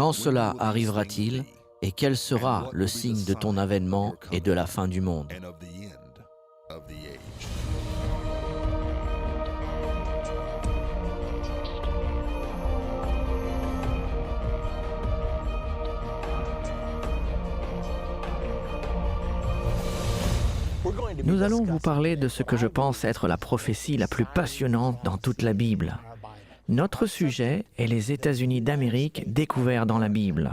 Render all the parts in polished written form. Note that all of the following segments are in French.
Quand cela arrivera-t-il et quel sera le signe de ton avènement et de la fin du monde? Nous allons vous parler de ce que je pense être la prophétie la plus passionnante dans toute la Bible. Notre sujet est les États-Unis d'Amérique découverts dans la Bible.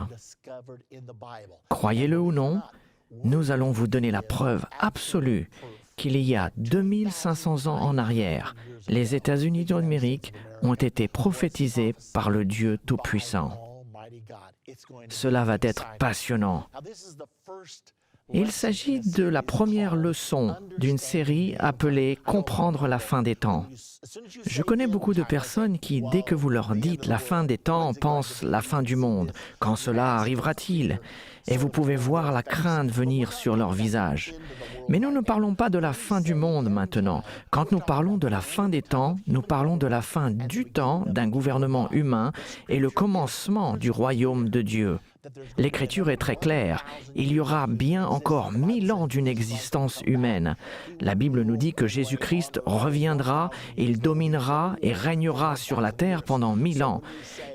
Croyez-le ou non, nous allons vous donner la preuve absolue qu'il y a 2500 ans en arrière, les États-Unis d'Amérique ont été prophétisés par le Dieu Tout-Puissant. Cela va être passionnant. Il s'agit de la première leçon d'une série appelée « Comprendre la fin des temps ». Je connais beaucoup de personnes qui, dès que vous leur dites « la fin des temps », pensent « la fin du monde ». Quand cela arrivera-t-il? Et vous pouvez voir la crainte venir sur leur visage. Mais nous ne parlons pas de la fin du monde maintenant. Quand nous parlons de la fin des temps, nous parlons de la fin du temps d'un gouvernement humain et le commencement du royaume de Dieu. L'Écriture est très claire. Il y aura bien encore 1000 ans d'une existence humaine. La Bible nous dit que Jésus-Christ reviendra, il dominera et régnera sur la terre pendant 1000 ans.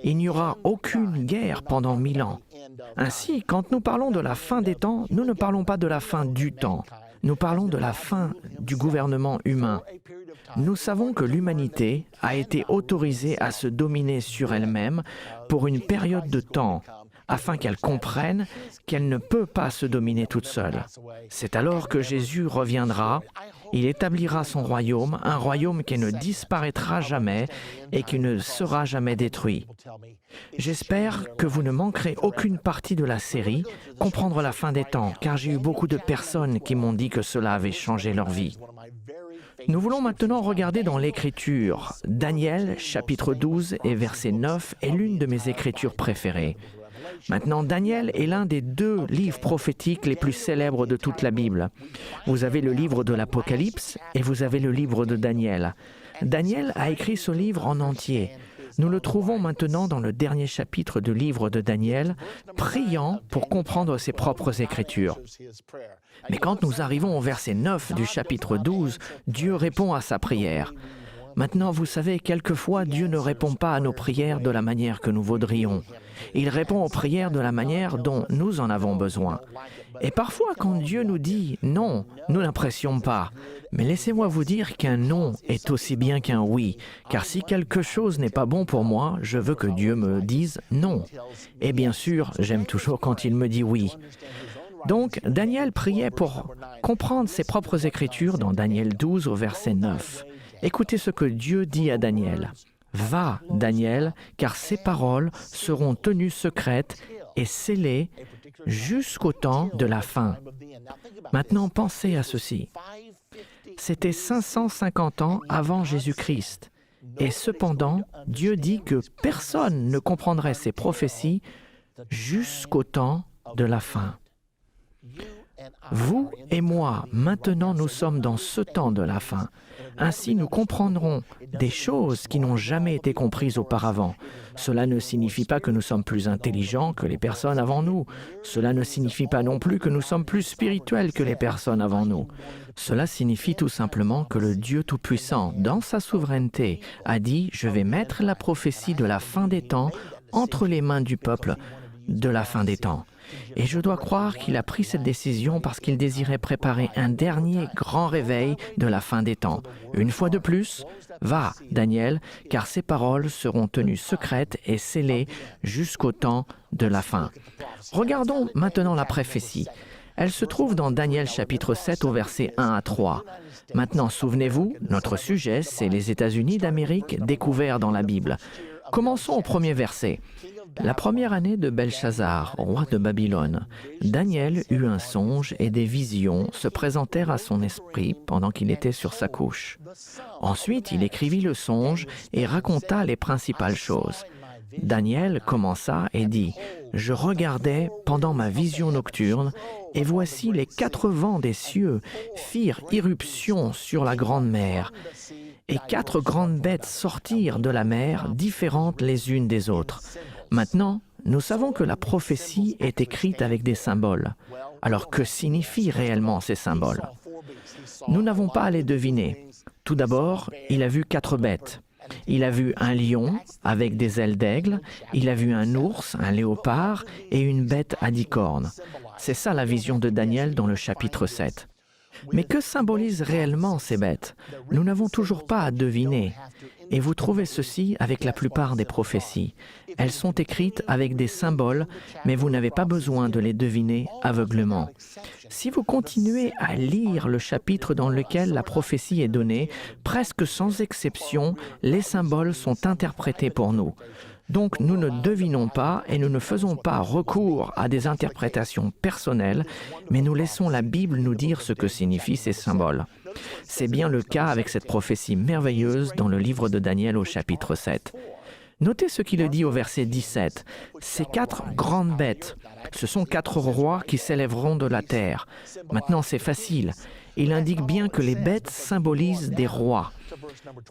Il n'y aura aucune guerre pendant 1000 ans. Ainsi, quand nous parlons de la fin des temps, nous ne parlons pas de la fin du temps. Nous parlons de la fin du gouvernement humain. Nous savons que l'humanité a été autorisée à se dominer sur elle-même pour une période de temps, afin qu'elle comprenne qu'elle ne peut pas se dominer toute seule. C'est alors que Jésus reviendra, il établira son royaume, un royaume qui ne disparaîtra jamais et qui ne sera jamais détruit. J'espère que vous ne manquerez aucune partie de la série « Comprendre la fin des temps », car j'ai eu beaucoup de personnes qui m'ont dit que cela avait changé leur vie. Nous voulons maintenant regarder dans l'Écriture. Daniel, chapitre 12 et verset 9 est l'une de mes écritures préférées. Maintenant, Daniel est l'un des 2 livres prophétiques les plus célèbres de toute la Bible. Vous avez le livre de l'Apocalypse et vous avez le livre de Daniel. Daniel a écrit ce livre en entier. Nous le trouvons maintenant dans le dernier chapitre du livre de Daniel, priant pour comprendre ses propres écritures. Mais quand nous arrivons au verset 9 du chapitre 12, Dieu répond à sa prière. Maintenant, vous savez, quelquefois, Dieu ne répond pas à nos prières de la manière que nous voudrions. Il répond aux prières de la manière dont nous en avons besoin. Et parfois, quand Dieu nous dit « non », nous n'apprécions pas. Mais laissez-moi vous dire qu'un « non » est aussi bien qu'un « oui », car si quelque chose n'est pas bon pour moi, je veux que Dieu me dise « non ». Et bien sûr, j'aime toujours quand il me dit « oui ». Donc, Daniel priait pour comprendre ses propres écritures dans Daniel 12 au verset 9. Écoutez ce que Dieu dit à Daniel. « Va, Daniel, car ces paroles seront tenues secrètes et scellées jusqu'au temps de la fin. » Maintenant, pensez à ceci. C'était 550 ans avant Jésus-Christ. Et cependant, Dieu dit que personne ne comprendrait ces prophéties jusqu'au temps de la fin. Vous et moi, maintenant nous sommes dans ce temps de la fin. Ainsi nous comprendrons des choses qui n'ont jamais été comprises auparavant. Cela ne signifie pas que nous sommes plus intelligents que les personnes avant nous. Cela ne signifie pas non plus que nous sommes plus spirituels que les personnes avant nous. Cela signifie tout simplement que le Dieu Tout-Puissant, dans sa souveraineté, a dit « Je vais mettre la prophétie de la fin des temps entre les mains du peuple de la fin des temps. » Et je dois croire qu'il a pris cette décision parce qu'il désirait préparer un dernier grand réveil de la fin des temps. Une fois de plus, va, Daniel, car ces paroles seront tenues secrètes et scellées jusqu'au temps de la fin. Regardons maintenant la prophétie. Elle se trouve dans Daniel chapitre 7 au verset 1 à 3. Maintenant, souvenez-vous, notre sujet, c'est les États-Unis d'Amérique découverts dans la Bible. Commençons au premier verset. La première année de Belchazzar, roi de Babylone, Daniel eut un songe et des visions se présentèrent à son esprit pendant qu'il était sur sa couche. Ensuite, il écrivit le songe et raconta les principales choses. Daniel commença et dit « Je regardais pendant ma vision nocturne, et voici les 4 vents des cieux firent irruption sur la grande mer, et 4 grandes bêtes sortirent de la mer, différentes les unes des autres. » Maintenant, nous savons que la prophétie est écrite avec des symboles. Alors que signifient réellement ces symboles? Nous n'avons pas à les deviner. Tout d'abord, il a vu 4 bêtes. Il a vu un lion avec des ailes d'aigle, il a vu un ours, un léopard et une bête à 10 cornes. C'est ça la vision de Daniel dans le chapitre 7. Mais que symbolisent réellement ces bêtes? Nous n'avons toujours pas à deviner. Et vous trouvez ceci avec la plupart des prophéties. Elles sont écrites avec des symboles, mais vous n'avez pas besoin de les deviner aveuglément. Si vous continuez à lire le chapitre dans lequel la prophétie est donnée, presque sans exception, les symboles sont interprétés pour nous. Donc nous ne devinons pas et nous ne faisons pas recours à des interprétations personnelles, mais nous laissons la Bible nous dire ce que signifient ces symboles. C'est bien le cas avec cette prophétie merveilleuse dans le livre de Daniel au chapitre 7. Notez ce qu'il dit au verset 17. Ces 4 grandes bêtes, ce sont 4 rois qui s'élèveront de la terre. Maintenant, c'est facile. Il indique bien que les bêtes symbolisent des rois.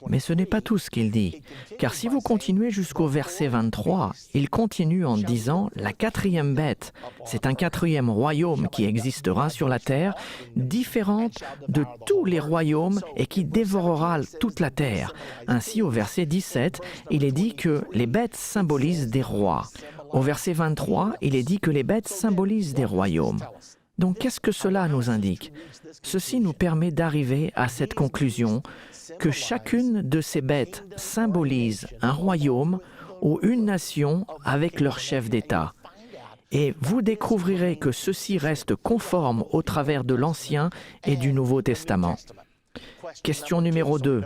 Mais ce n'est pas tout ce qu'il dit, car si vous continuez jusqu'au verset 23, il continue en disant « La 4e bête, c'est un 4e royaume qui existera sur la terre, différente de tous les royaumes et qui dévorera toute la terre. » Ainsi, au verset 17, il est dit que les bêtes symbolisent des rois. Au verset 23, il est dit que les bêtes symbolisent des royaumes. Donc, qu'est-ce que cela nous indique? Ceci nous permet d'arriver à cette conclusion que chacune de ces bêtes symbolise un royaume ou une nation avec leur chef d'État. Et vous découvrirez que ceci reste conforme au travers de l'Ancien et du Nouveau Testament. Question numéro 2.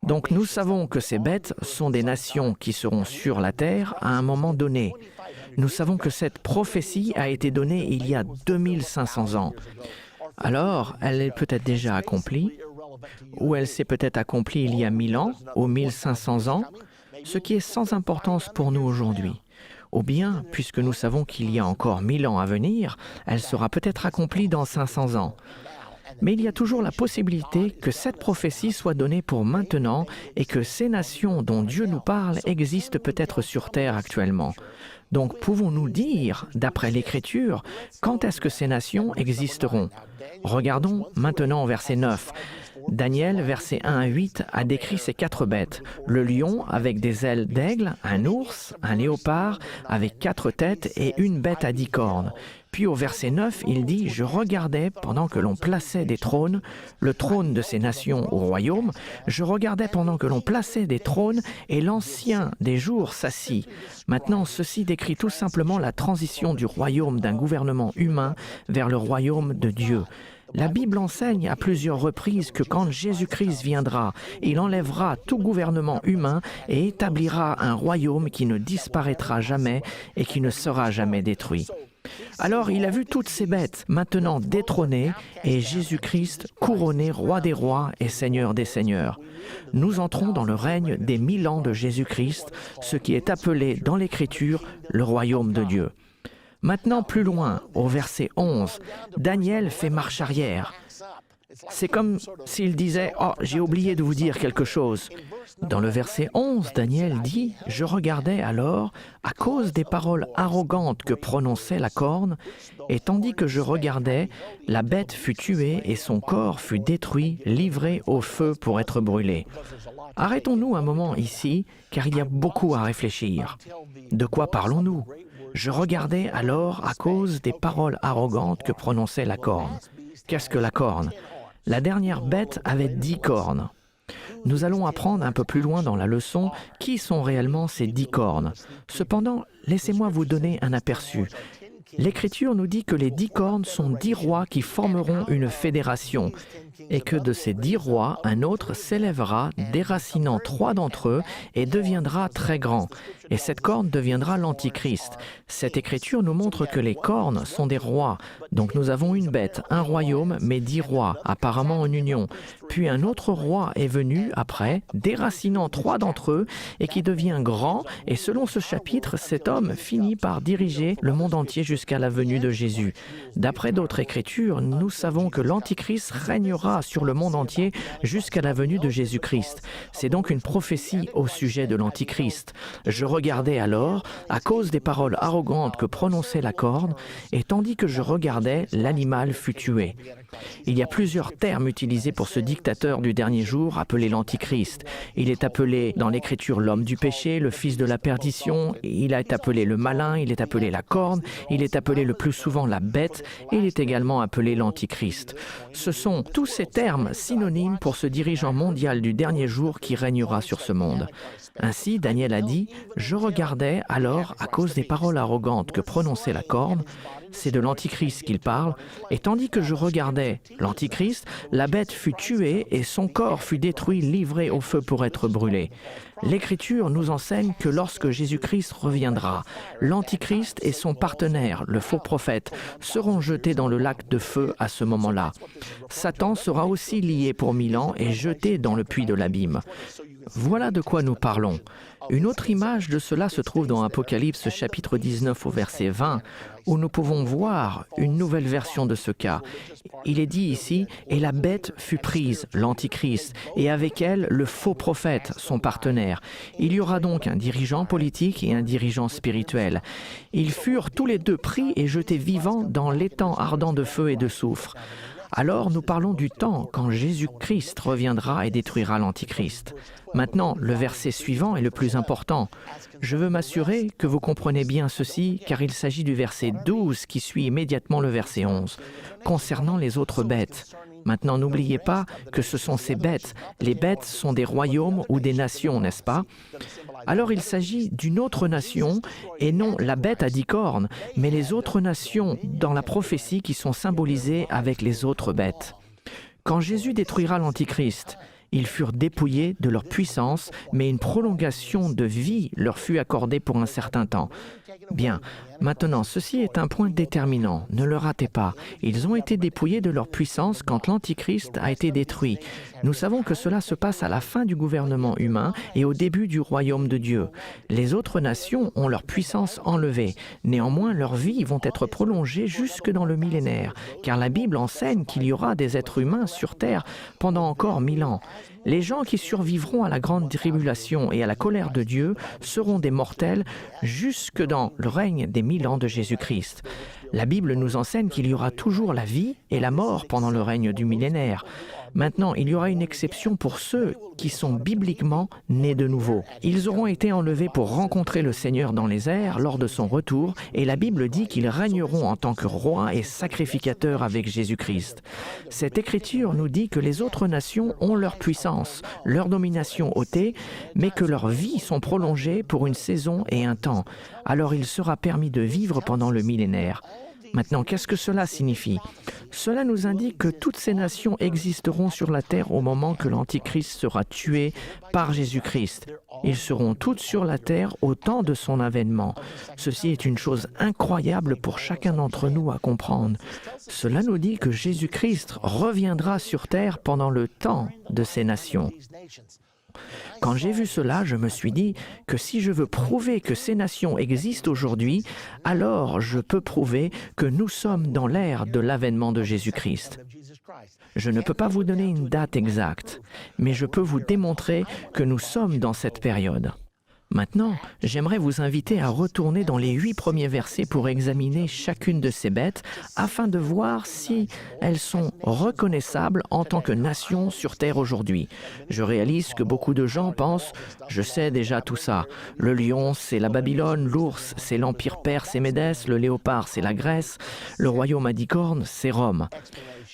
Donc nous savons que ces bêtes sont des nations qui seront sur la terre à un moment donné. Nous savons que cette prophétie a été donnée il y a 2500 ans. Alors, elle est peut-être déjà accomplie, ou elle s'est peut-être accomplie il y a 1000 ans ou 1500 ans, ce qui est sans importance pour nous aujourd'hui. Ou bien, puisque nous savons qu'il y a encore 1000 ans à venir, elle sera peut-être accomplie dans 500 ans. Mais il y a toujours la possibilité que cette prophétie soit donnée pour maintenant et que ces nations dont Dieu nous parle existent peut-être sur terre actuellement. Donc pouvons-nous dire, d'après l'Écriture, quand est-ce que ces nations existeront? Regardons maintenant au verset 9. Daniel, versets 1 à 8, a décrit ces 4 bêtes. Le lion avec des ailes d'aigle, un ours, un léopard avec 4 têtes et une bête à 10 cornes. Puis au verset 9, il dit « Je regardais pendant que l'on plaçait des trônes, le trône de ces nations au royaume, je regardais pendant que l'on plaçait des trônes et l'ancien des jours s'assit. » Maintenant, ceci décrit tout simplement la transition du royaume d'un gouvernement humain vers le royaume de Dieu. La Bible enseigne à plusieurs reprises que quand Jésus-Christ viendra, il enlèvera tout gouvernement humain et établira un royaume qui ne disparaîtra jamais et qui ne sera jamais détruit. Alors il a vu toutes ces bêtes maintenant détrônées et Jésus-Christ couronné roi des rois et seigneur des seigneurs. Nous entrons dans le règne des 1000 ans de Jésus-Christ, ce qui est appelé dans l'Écriture le royaume de Dieu. Maintenant, plus loin, au verset 11, Daniel fait marche arrière. C'est comme s'il disait « Oh, j'ai oublié de vous dire quelque chose ». Dans le verset 11, Daniel dit « Je regardais alors, à cause des paroles arrogantes que prononçait la corne, et tandis que je regardais, la bête fut tuée et son corps fut détruit, livré au feu pour être brûlé. » Arrêtons-nous un moment ici, car il y a beaucoup à réfléchir. De quoi parlons-nous? Je regardais alors à cause des paroles arrogantes que prononçait la corne. Qu'est-ce que la corne? La dernière bête avait 10 cornes. Nous allons apprendre un peu plus loin dans la leçon qui sont réellement ces 10 cornes. Cependant, laissez-moi vous donner un aperçu. L'Écriture nous dit que les 10 cornes sont 10 rois qui formeront une fédération et que de ces 10 rois, un autre s'élèvera, déracinant 3 d'entre eux et deviendra très grand. Et cette corne deviendra l'Antichrist. Cette Écriture nous montre que les cornes sont des rois. Donc nous avons une bête, un royaume, mais 10 rois, apparemment en union. Puis un autre roi est venu après, déracinant 3 d'entre eux et qui devient grand. Et selon ce chapitre, cet homme finit par diriger le monde entier jusqu'à la venue de Jésus. D'après d'autres Écritures, nous savons que l'Antichrist régnera régnera sur le monde entier jusqu'à la venue de Jésus-Christ. C'est donc une prophétie au sujet de l'Antichrist. Je regardais alors, à cause des paroles arrogantes que prononçait la corne, et tandis que je regardais, l'animal fut tué. Il y a plusieurs termes utilisés pour ce dictateur du dernier jour appelé l'Antichrist. Il est appelé dans l'Écriture l'homme du péché, le fils de la perdition, il est appelé le malin, il est appelé la corne, il est appelé le plus souvent la bête, et il est également appelé l'Antichrist. Ce sont tous ces termes synonymes pour ce dirigeant mondial du dernier jour qui régnera sur ce monde. Ainsi, Daniel a dit « Je regardais alors, à cause des paroles arrogantes que prononçait la corne, c'est de l'Antichrist qu'il parle, et tandis que je regardais l'Antichrist, la bête fut tuée et son corps fut détruit, livré au feu pour être brûlé. L'Écriture nous enseigne que lorsque Jésus-Christ reviendra, l'Antichrist et son partenaire, le faux prophète, seront jetés dans le lac de feu à ce moment-là. Satan sera aussi lié pour 1000 ans et jeté dans le puits de l'abîme. Voilà de quoi nous parlons. Une autre image de cela se trouve dans Apocalypse chapitre 19 au verset 20, où nous pouvons voir une nouvelle version de ce cas. Il est dit ici « Et la bête fut prise, l'Antichrist, et avec elle le faux prophète, son partenaire. Il y aura donc un dirigeant politique et un dirigeant spirituel. Ils furent tous les deux pris et jetés vivants dans l'étang ardent de feu et de soufre. » Alors nous parlons du temps quand Jésus-Christ reviendra et détruira l'Antichrist. Maintenant, le verset suivant est le plus important. Je veux m'assurer que vous comprenez bien ceci, car il s'agit du verset 12 qui suit immédiatement le verset 11, concernant les autres bêtes. Maintenant, n'oubliez pas que ce sont ces bêtes. Les bêtes sont des royaumes ou des nations, n'est-ce pas? Alors il s'agit d'une autre nation, et non la bête à 10 cornes, mais les autres nations dans la prophétie qui sont symbolisées avec les autres bêtes. Quand Jésus détruira l'Antichrist, ils furent dépouillés de leur puissance, mais une prolongation de vie leur fut accordée pour un certain temps. Bien, maintenant, ceci est un point déterminant, ne le ratez pas. Ils ont été dépouillés de leur puissance quand l'Antichrist a été détruit. Nous savons que cela se passe à la fin du gouvernement humain et au début du royaume de Dieu. Les autres nations ont leur puissance enlevée. Néanmoins, leurs vies vont être prolongées jusque dans le millénaire, car la Bible enseigne qu'il y aura des êtres humains sur terre pendant encore 1000 ans. Les gens qui survivront à la grande tribulation et à la colère de Dieu seront des mortels jusque dans le règne des 1000 ans de Jésus-Christ. La Bible nous enseigne qu'il y aura toujours la vie et la mort pendant le règne du millénaire. Maintenant, il y aura une exception pour ceux qui sont bibliquement nés de nouveau. Ils auront été enlevés pour rencontrer le Seigneur dans les airs lors de son retour, et la Bible dit qu'ils régneront en tant que rois et sacrificateurs avec Jésus-Christ. Cette écriture nous dit que les autres nations ont leur puissance, leur domination ôtée, mais que leurs vies sont prolongées pour une saison et un temps. Alors il sera permis de vivre pendant le millénaire. Maintenant, qu'est-ce que cela signifie? Cela nous indique que toutes ces nations existeront sur la terre au moment que l'Antichrist sera tué par Jésus-Christ. Ils seront toutes sur la terre au temps de son avènement. Ceci est une chose incroyable pour chacun d'entre nous à comprendre. Cela nous dit que Jésus-Christ reviendra sur terre pendant le temps de ces nations. Quand j'ai vu cela, je me suis dit que si je veux prouver que ces nations existent aujourd'hui, alors je peux prouver que nous sommes dans l'ère de l'avènement de Jésus-Christ. Je ne peux pas vous donner une date exacte, mais je peux vous démontrer que nous sommes dans cette période. Maintenant, j'aimerais vous inviter à retourner dans les 8 premiers versets pour examiner chacune de ces bêtes afin de voir si elles sont reconnaissables en tant que nation sur terre aujourd'hui. Je réalise que beaucoup de gens pensent « je sais déjà tout ça. Le lion, c'est la Babylone, l'ours, c'est l'Empire perse et Médès, le léopard, c'est la Grèce, le royaume à 10 cornes, c'est Rome. »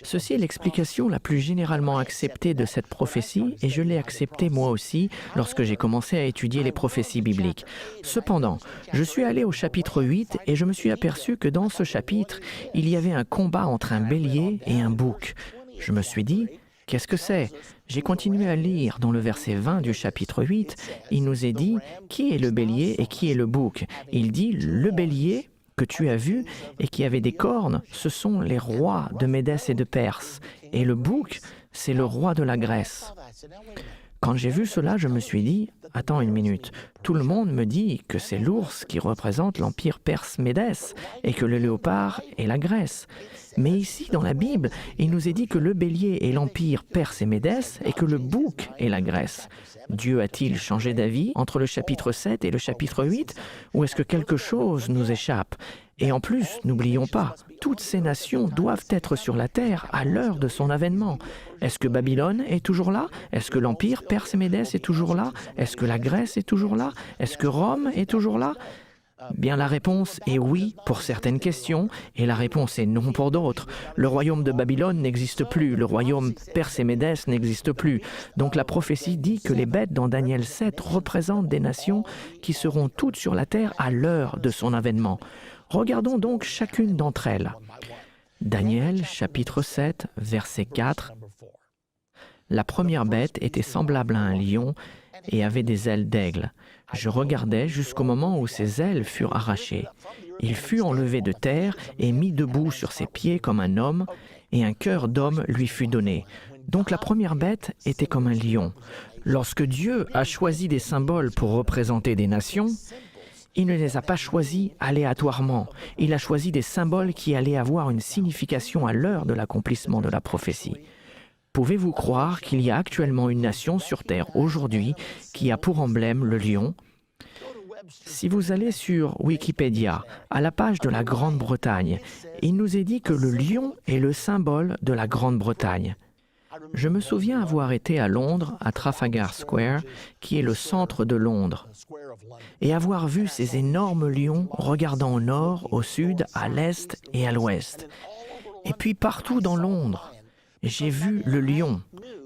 Ceci est l'explication la plus généralement acceptée de cette prophétie et je l'ai acceptée moi aussi lorsque j'ai commencé à étudier les prophéties bibliques. Cependant, je suis allé au chapitre 8 et je me suis aperçu que dans ce chapitre, il y avait un combat entre un bélier et un bouc. Je me suis dit, qu'est-ce que c'est? J'ai continué à lire dans le verset 20 du chapitre 8, il nous est dit, qui est le bélier et qui est le bouc? Il dit, le bélier que tu as vu et qui avait des cornes, ce sont les rois de Médès et de Perse. Et le bouc, c'est le roi de la Grèce. Quand j'ai vu cela, je me suis dit, attends une minute, tout le monde me dit que c'est l'ours qui représente l'empire perse-médès et que le léopard est la Grèce. Mais ici, dans la Bible, il nous est dit que le bélier est l'empire perse et médès et que le bouc est la Grèce. Dieu a-t-il changé d'avis entre le chapitre 7 et le chapitre 8 ou est-ce que quelque chose nous échappe? Et en plus, n'oublions pas, toutes ces nations doivent être sur la terre à l'heure de son avènement. Est-ce que Babylone est toujours là? Est-ce que l'empire perse et médès est toujours là? Est-ce que la Grèce est toujours là? Est-ce que Rome est toujours là? Bien, la réponse est oui pour certaines questions et la réponse est non pour d'autres. Le royaume de Babylone n'existe plus, le royaume perse et médès n'existe plus. Donc la prophétie dit que les bêtes dans Daniel 7 représentent des nations qui seront toutes sur la terre à l'heure de son avènement. Regardons donc chacune d'entre elles. Daniel chapitre 7 verset 4. La première bête était semblable à un lion et avait des ailes d'aigle. Je regardais jusqu'au moment où ses ailes furent arrachées. Il fut enlevé de terre et mis debout sur ses pieds comme un homme, et un cœur d'homme lui fut donné. Donc la première bête était comme un lion. Lorsque Dieu a choisi des symboles pour représenter des nations, il ne les a pas choisis aléatoirement. Il a choisi des symboles qui allaient avoir une signification à l'heure de l'accomplissement de la prophétie. Pouvez-vous croire qu'il y a actuellement une nation sur Terre aujourd'hui qui a pour emblème le lion? Si vous allez sur Wikipédia, à la page de la Grande-Bretagne, il nous est dit que le lion est le symbole de la Grande-Bretagne. Je me souviens avoir été à Londres, à Trafalgar Square, qui est le centre de Londres, et avoir vu ces énormes lions regardant au nord, au sud, à l'est et à l'ouest. Et puis partout dans Londres, j'ai vu le lion,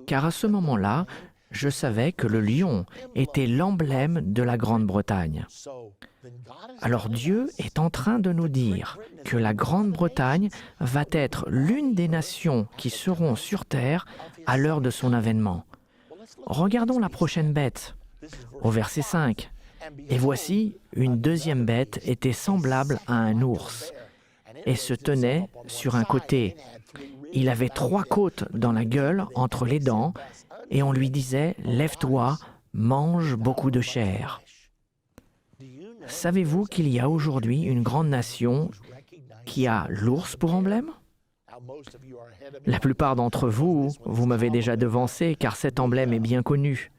car à ce moment-là, je savais que le lion était l'emblème de la Grande-Bretagne. Alors Dieu est en train de nous dire que la Grande-Bretagne va être l'une des nations qui seront sur terre à l'heure de son avènement. Regardons la prochaine bête, au verset 5. Et voici, une deuxième bête était semblable à un ours et se tenait sur un côté. Il avait 3 côtes dans la gueule entre les dents et on lui disait « Lève-toi, mange beaucoup de chair ». Savez-vous qu'il y a aujourd'hui une grande nation qui a l'ours pour emblème? La plupart d'entre vous, vous m'avez déjà devancé car cet emblème est bien connu.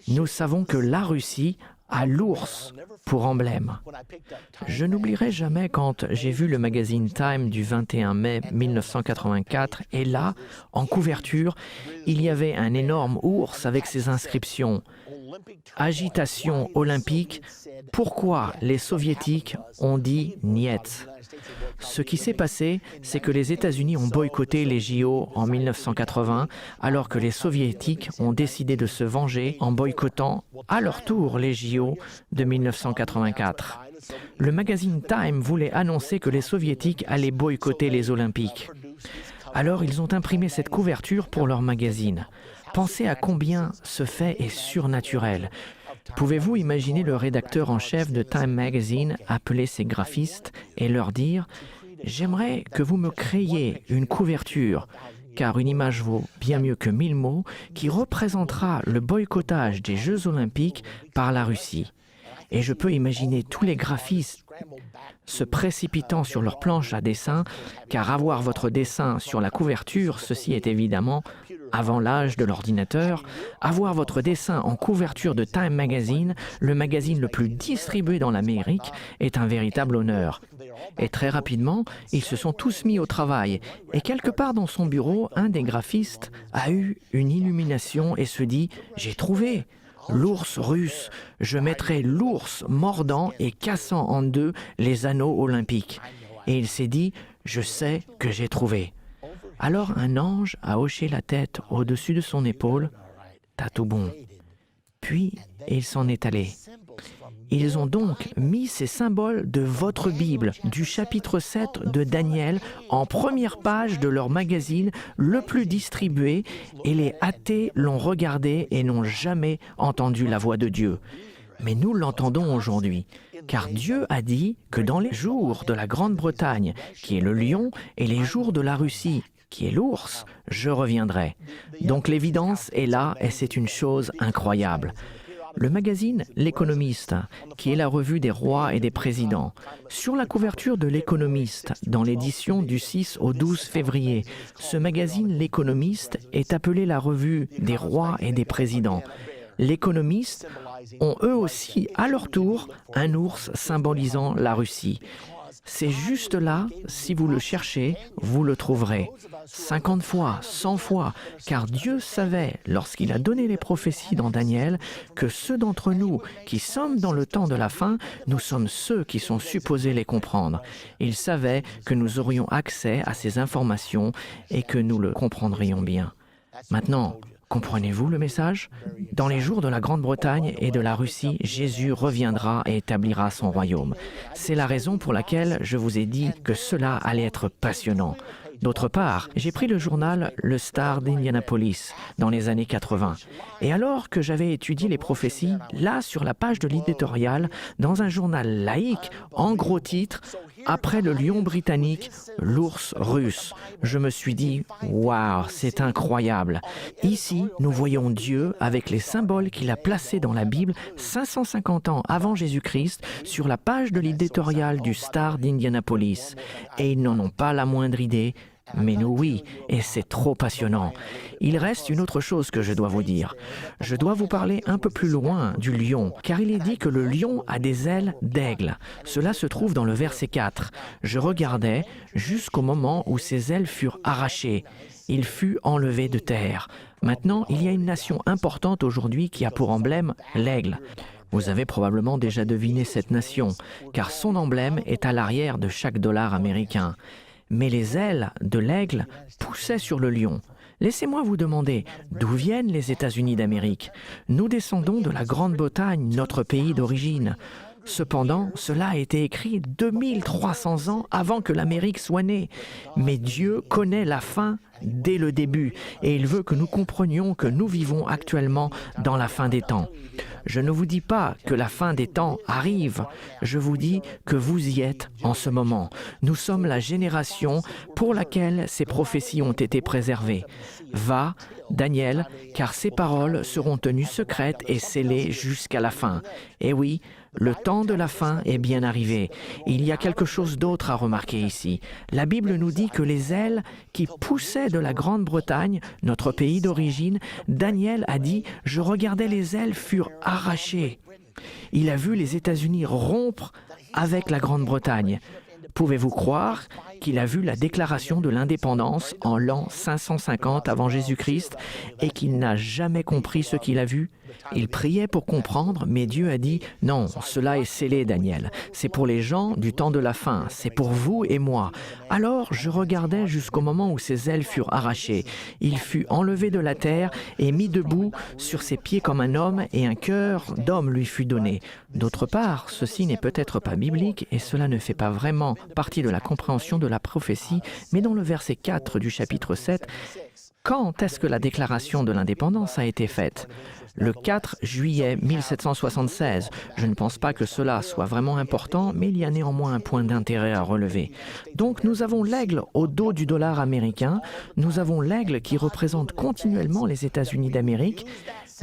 Nous savons que la Russie a l'ours pour emblème. Je n'oublierai jamais quand j'ai vu le magazine Time du 21 mai 1984 et là, en couverture, il y avait un énorme ours avec ses inscriptions. Agitation olympique, pourquoi les soviétiques ont dit niet? Ce qui s'est passé, c'est que les États-Unis ont boycotté les JO en 1980, alors que les soviétiques ont décidé de se venger en boycottant à leur tour les JO de 1984. Le magazine Time voulait annoncer que les soviétiques allaient boycotter les Olympiques. Alors ils ont imprimé cette couverture pour leur magazine. Pensez à combien ce fait est surnaturel. Pouvez-vous imaginer le rédacteur en chef de Time Magazine appeler ses graphistes et leur dire « J'aimerais que vous me créiez une couverture, car une image vaut bien mieux que 1000 mots, qui représentera le boycottage des Jeux Olympiques par la Russie. » Et je peux imaginer tous les graphistes se précipitant sur leur planche à dessin, car avoir votre dessin sur la couverture, ceci est évidemment avant l'âge de l'ordinateur, avoir votre dessin en couverture de Time Magazine, le magazine le plus distribué dans l'Amérique, est un véritable honneur. Et très rapidement, ils se sont tous mis au travail. Et quelque part dans son bureau, un des graphistes a eu une illumination et se dit « J'ai trouvé !» L'ours russe, je mettrai l'ours mordant et cassant en deux les anneaux olympiques. Et il s'est dit, je sais que j'ai trouvé. Alors un ange a hoché la tête au-dessus de son épaule, t'as tout bon. Puis il s'en est allé. Ils ont donc mis ces symboles de votre Bible, du chapitre 7 de Daniel, en première page de leur magazine le plus distribué, et les athées l'ont regardé et n'ont jamais entendu la voix de Dieu. Mais nous l'entendons aujourd'hui, car Dieu a dit que dans les jours de la Grande-Bretagne, qui est le lion, et les jours de la Russie, qui est l'ours, je reviendrai. Donc l'évidence est là et c'est une chose incroyable. Le magazine L'Économiste, qui est la revue des rois et des présidents. Sur la couverture de L'Économiste, dans l'édition du 6 au 12 février, ce magazine L'Économiste est appelé la revue des rois et des présidents. L'Économiste ont eux aussi, à leur tour, un ours symbolisant la Russie. C'est juste là, si vous le cherchez, vous le trouverez. 50 fois, 100 fois, car Dieu savait, lorsqu'il a donné les prophéties dans Daniel, que ceux d'entre nous qui sommes dans le temps de la fin, nous sommes ceux qui sont supposés les comprendre. Il savait que nous aurions accès à ces informations et que nous le comprendrions bien. Maintenant, comprenez-vous le message? Dans les jours de la Grande-Bretagne et de la Russie, Jésus reviendra et établira son royaume. C'est la raison pour laquelle je vous ai dit que cela allait être passionnant. D'autre part, j'ai pris le journal Le Star d'Indianapolis dans les années 80. Et alors que j'avais étudié les prophéties, là sur la page de l'éditorial, dans un journal laïque, en gros titre, après le lion britannique, l'ours russe, je me suis dit « Waouh, c'est incroyable !» Ici, nous voyons Dieu avec les symboles qu'il a placés dans la Bible 550 ans avant Jésus-Christ sur la page de l'éditorial du Star d'Indianapolis. Et ils n'en ont pas la moindre idée. Mais nous, oui, et c'est trop passionnant. Il reste une autre chose que je dois vous dire. Je dois vous parler un peu plus loin du lion, car il est dit que le lion a des ailes d'aigle. Cela se trouve dans le verset 4. Je regardais jusqu'au moment où ses ailes furent arrachées. Il fut enlevé de terre. Maintenant, il y a une nation importante aujourd'hui qui a pour emblème l'aigle. Vous avez probablement déjà deviné cette nation, car son emblème est à l'arrière de chaque dollar américain. Mais les ailes de l'aigle poussaient sur le lion. Laissez-moi vous demander, d'où viennent les États-Unis d'Amérique? Nous descendons de la Grande-Bretagne, notre pays d'origine. Cependant, cela a été écrit 2300 ans avant que l'Amérique soit née. Mais Dieu connaît la fin dès le début et il veut que nous comprenions que nous vivons actuellement dans la fin des temps. Je ne vous dis pas que la fin des temps arrive, je vous dis que vous y êtes en ce moment. Nous sommes la génération pour laquelle ces prophéties ont été préservées. Va, Daniel, car ces paroles seront tenues secrètes et scellées jusqu'à la fin. Et oui, le temps de la fin est bien arrivé. Il y a quelque chose d'autre à remarquer ici. La Bible nous dit que les ailes qui poussaient de la Grande-Bretagne, notre pays d'origine, Daniel a dit « Je regardais les ailes furent arrachées ». Il a vu les États-Unis rompre avec la Grande-Bretagne. Pouvez-vous croire qu'il a vu la déclaration de l'indépendance en l'an 550 avant Jésus-Christ et qu'il n'a jamais compris ce qu'il a vu? Il priait pour comprendre, mais Dieu a dit « Non, cela est scellé, Daniel. C'est pour les gens du temps de la fin. C'est pour vous et moi. » Alors je regardais jusqu'au moment où ses ailes furent arrachées. Il fut enlevé de la terre et mis debout sur ses pieds comme un homme et un cœur d'homme lui fut donné. D'autre part, ceci n'est peut-être pas biblique et cela ne fait pas vraiment partie de la compréhension de la prophétie, mais dans le verset 4 du chapitre 7, quand est-ce que la déclaration de l'indépendance a été faite? Le 4 juillet 1776. Je ne pense pas que cela soit vraiment important, mais il y a néanmoins un point d'intérêt à relever. Donc nous avons l'aigle au dos du dollar américain, nous avons l'aigle qui représente continuellement les États-Unis d'Amérique.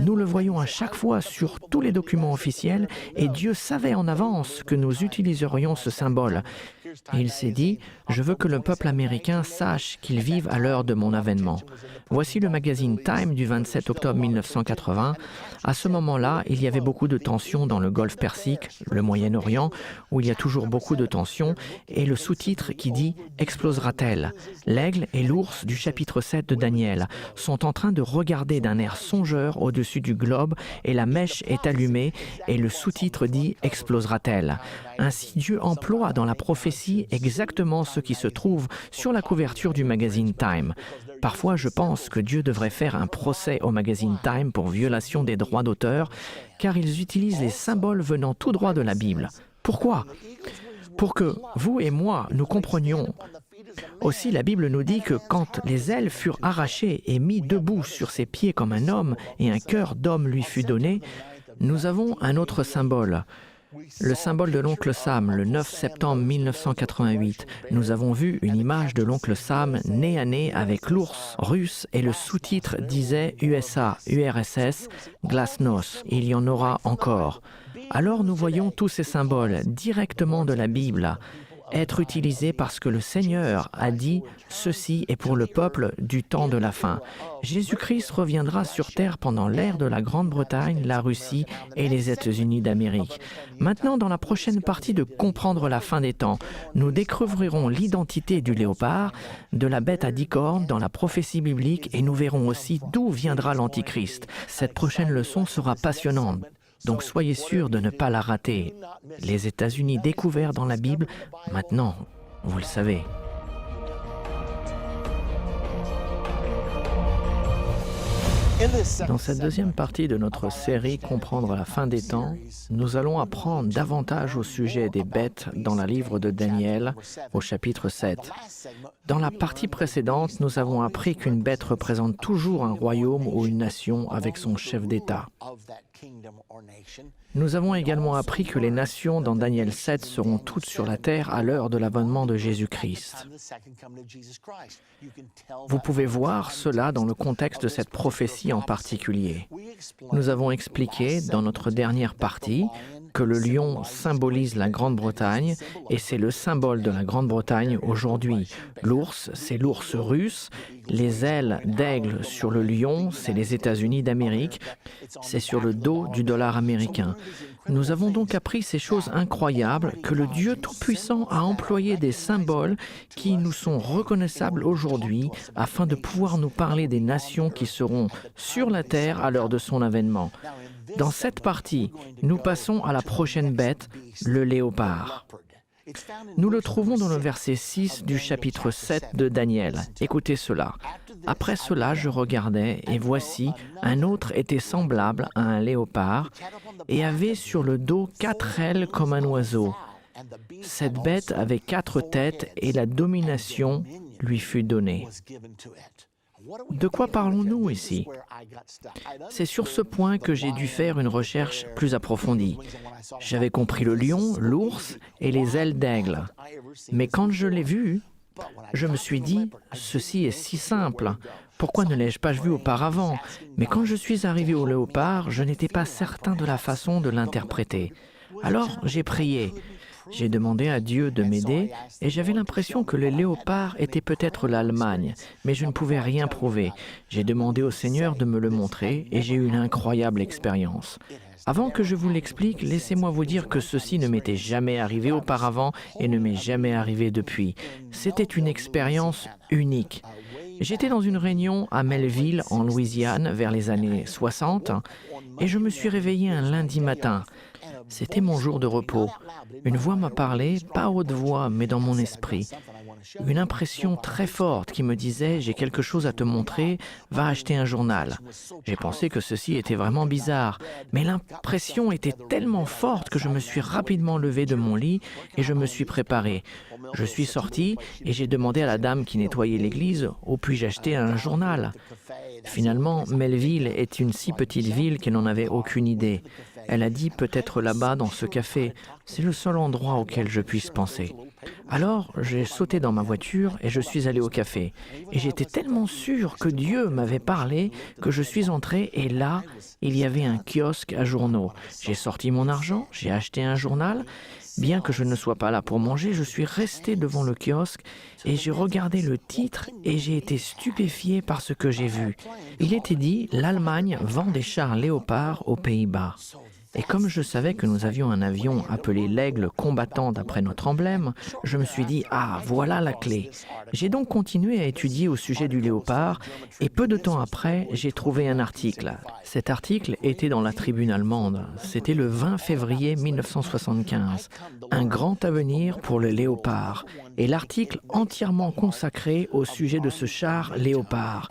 Nous le voyons à chaque fois sur tous les documents officiels et Dieu savait en avance que nous utiliserions ce symbole. Et il s'est dit, je veux que le peuple américain sache qu'ils vivent à l'heure de mon avènement. Voici le magazine Time du 27 octobre 1980. À ce moment-là, il y avait beaucoup de tensions dans le Golfe Persique, le Moyen-Orient, où il y a toujours beaucoup de tensions, et le sous-titre qui dit « Explosera-t-elle » L'aigle et l'ours du chapitre 7 de Daniel sont en train de regarder d'un air songeur au-dessus du globe, et la mèche est allumée, et le sous-titre dit « Explosera-t-elle » Ainsi Dieu emploie dans la prophétie exactement ce qui se trouve sur la couverture du magazine Time. Parfois, je pense que Dieu devrait faire un procès au magazine Time pour violation des droits d'auteur, car ils utilisent les symboles venant tout droit de la Bible. Pourquoi? Pour que vous et moi, nous comprenions. Aussi, la Bible nous dit que quand les ailes furent arrachées et mis debout sur ses pieds comme un homme et un cœur d'homme lui fut donné, nous avons un autre symbole. Le symbole de l'oncle Sam, le 9 septembre 1988. Nous avons vu une image de l'oncle Sam nez à nez avec l'ours russe et le sous-titre disait USA, URSS, Glasnost. Il y en aura encore. Alors nous voyons tous ces symboles directement de la Bible être utilisés parce que le Seigneur a dit « Ceci est pour le peuple du temps de la fin ». Jésus-Christ reviendra sur terre pendant l'ère de la Grande-Bretagne, la Russie et les États-Unis d'Amérique. Maintenant, dans la prochaine partie de Comprendre la fin des temps, nous découvrirons l'identité du léopard, de la bête à 10 cornes dans la prophétie biblique et nous verrons aussi d'où viendra l'Antichrist. Cette prochaine leçon sera passionnante. Donc soyez sûrs de ne pas la rater. Les États-Unis découverts dans la Bible, maintenant, vous le savez. Dans cette deuxième partie de notre série Comprendre la fin des temps, nous allons apprendre davantage au sujet des bêtes dans le livre de Daniel au chapitre 7. Dans la partie précédente, nous avons appris qu'une bête représente toujours un royaume ou une nation avec son chef d'État. Nous avons également appris que les nations dans Daniel 7 seront toutes sur la terre à l'heure de l'avènement de Jésus-Christ. Vous pouvez voir cela dans le contexte de cette prophétie en particulier. Nous avons expliqué dans notre dernière partie que le lion symbolise la Grande-Bretagne et c'est le symbole de la Grande-Bretagne aujourd'hui. L'ours, c'est l'ours russe. Les ailes d'aigle sur le lion, c'est les États-Unis d'Amérique. C'est sur le dos du dollar américain. Nous avons donc appris ces choses incroyables que le Dieu Tout-Puissant a employé des symboles qui nous sont reconnaissables aujourd'hui afin de pouvoir nous parler des nations qui seront sur la terre à l'heure de son avènement. Dans cette partie, nous passons à la prochaine bête, le léopard. Nous le trouvons dans le verset 6 du chapitre 7 de Daniel. Écoutez cela. « Après cela, je regardais, et voici, un autre était semblable à un léopard, et avait sur le dos 4 ailes comme un oiseau. Cette bête avait 4 têtes, et la domination lui fut donnée. » De quoi parlons-nous ici? C'est sur ce point que j'ai dû faire une recherche plus approfondie. J'avais compris le lion, l'ours et les ailes d'aigle. Mais quand je l'ai vu, je me suis dit, ceci est si simple. Pourquoi ne l'ai-je pas vu auparavant? Mais quand je suis arrivé au léopard, je n'étais pas certain de la façon de l'interpréter. Alors j'ai prié. J'ai demandé à Dieu de m'aider et j'avais l'impression que le léopard était peut-être l'Allemagne, mais je ne pouvais rien prouver. J'ai demandé au Seigneur de me le montrer et j'ai eu une incroyable expérience. Avant que je vous l'explique, laissez-moi vous dire que ceci ne m'était jamais arrivé auparavant et ne m'est jamais arrivé depuis. C'était une expérience unique. J'étais dans une réunion à Melville, en Louisiane, vers les années 60, et je me suis réveillé un lundi matin. C'était mon jour de repos. Une voix m'a parlé, pas à haute voix, mais dans mon esprit. Une impression très forte qui me disait « J'ai quelque chose à te montrer, va acheter un journal ». J'ai pensé que ceci était vraiment bizarre, mais l'impression était tellement forte que je me suis rapidement levé de mon lit et je me suis préparé. Je suis sorti et j'ai demandé à la dame qui nettoyait l'église « Où puis-je acheter un journal ?» Finalement, Melville est une si petite ville qu'elle n'en avait aucune idée. Elle a dit peut-être là-bas dans ce café, c'est le seul endroit auquel je puisse penser. Alors, j'ai sauté dans ma voiture et je suis allé au café. Et j'étais tellement sûr que Dieu m'avait parlé que je suis entré et là, il y avait un kiosque à journaux. J'ai sorti mon argent, j'ai acheté un journal. Bien que je ne sois pas là pour manger, je suis resté devant le kiosque et j'ai regardé le titre et j'ai été stupéfié par ce que j'ai vu. Il était dit « L'Allemagne vend des chars Léopard aux Pays-Bas ». Et comme je savais que nous avions un avion appelé l'Aigle combattant d'après notre emblème, je me suis dit « Ah, voilà la clé ». J'ai donc continué à étudier au sujet du léopard et peu de temps après, j'ai trouvé un article. Cet article était dans la Tribune allemande. C'était le 20 février 1975. Un grand avenir pour le léopard. Et l'article entièrement consacré au sujet de ce char léopard.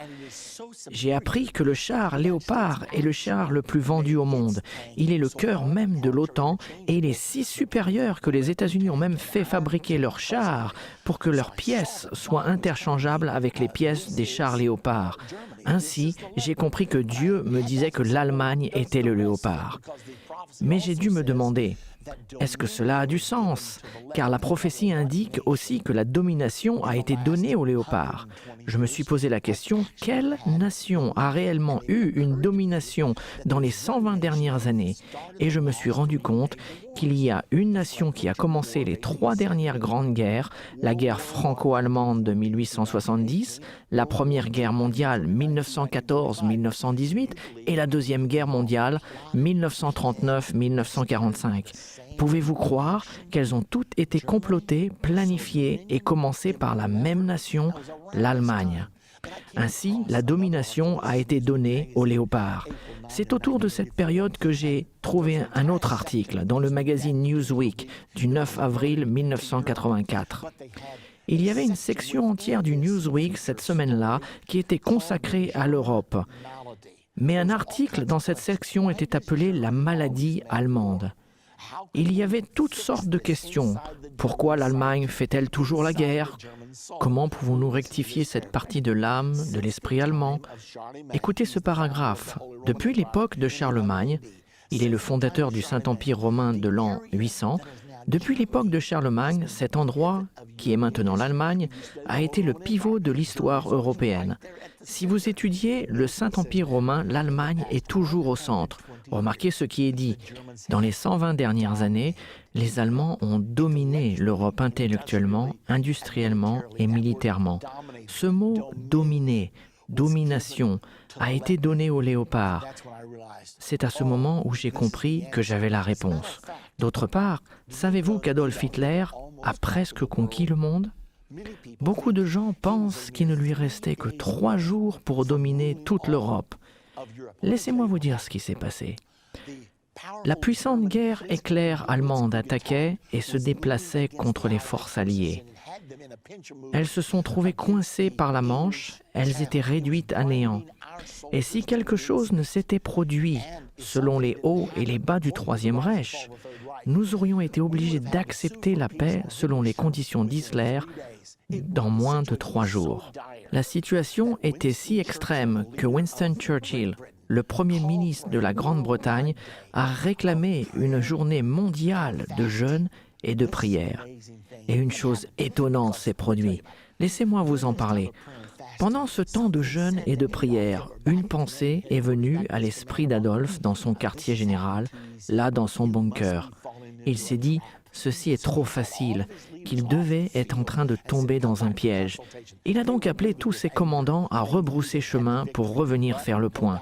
J'ai appris que le char Léopard est le char le plus vendu au monde. Il est le cœur même de l'OTAN et il est si supérieur que les États-Unis ont même fait fabriquer leurs chars pour que leurs pièces soient interchangeables avec les pièces des chars Léopard. Ainsi, j'ai compris que Dieu me disait que l'Allemagne était le Léopard. Mais j'ai dû me demander, Est-ce que cela a du sens? Car la prophétie indique aussi que la domination a été donnée aux léopards. Je me suis posé la question, quelle nation a réellement eu une domination dans les 120 dernières années? Et je me suis rendu compte qu'il y a une nation qui a commencé les 3 dernières grandes guerres, la guerre franco-allemande de 1870, la Première Guerre mondiale 1914-1918 et la Deuxième Guerre mondiale 1939-1945. Pouvez-vous croire qu'elles ont toutes été complotées, planifiées et commencées par la même nation, l'Allemagne? Ainsi, la domination a été donnée aux léopards. C'est autour de cette période que j'ai trouvé un autre article dans le magazine Newsweek du 9 avril 1984. Il y avait une section entière du Newsweek cette semaine-là qui était consacrée à l'Europe. Mais un article dans cette section était appelé « La maladie allemande ». Il y avait toutes sortes de questions. Pourquoi l'Allemagne fait-elle toujours la guerre? Comment pouvons-nous rectifier cette partie de l'âme, de l'esprit allemand? Écoutez ce paragraphe. Depuis l'époque de Charlemagne, il est le fondateur du Saint-Empire romain de l'an 800, depuis l'époque de Charlemagne, cet endroit, qui est maintenant l'Allemagne, a été le pivot de l'histoire européenne. Si vous étudiez le Saint-Empire romain, l'Allemagne est toujours au centre. Remarquez ce qui est dit. Dans les 120 dernières années, les Allemands ont dominé l'Europe intellectuellement, industriellement et militairement. Ce mot « dominer », domination, a été donné aux léopards. C'est à ce moment où j'ai compris que j'avais la réponse. D'autre part, savez-vous qu'Adolf Hitler a presque conquis le monde? Beaucoup de gens pensent qu'il ne lui restait que 3 jours pour dominer toute l'Europe. Laissez-moi vous dire ce qui s'est passé. La puissante guerre éclair allemande attaquait et se déplaçait contre les forces alliées. Elles se sont trouvées coincées par la Manche, elles étaient réduites à néant. Et si quelque chose ne s'était produit selon les hauts et les bas du Troisième Reich, nous aurions été obligés d'accepter la paix selon les conditions d'Hitler dans moins de 3 jours. La situation était si extrême que Winston Churchill, le Premier ministre de la Grande-Bretagne, a réclamé une journée mondiale de jeûne et de prière. Et une chose étonnante s'est produite. Laissez-moi vous en parler. Pendant ce temps de jeûne et de prière, une pensée est venue à l'esprit d'Adolphe dans son quartier général, là dans son bunker. Il s'est dit, ceci est trop facile, qu'il devait être en train de tomber dans un piège. Il a donc appelé tous ses commandants à rebrousser chemin pour revenir faire le point.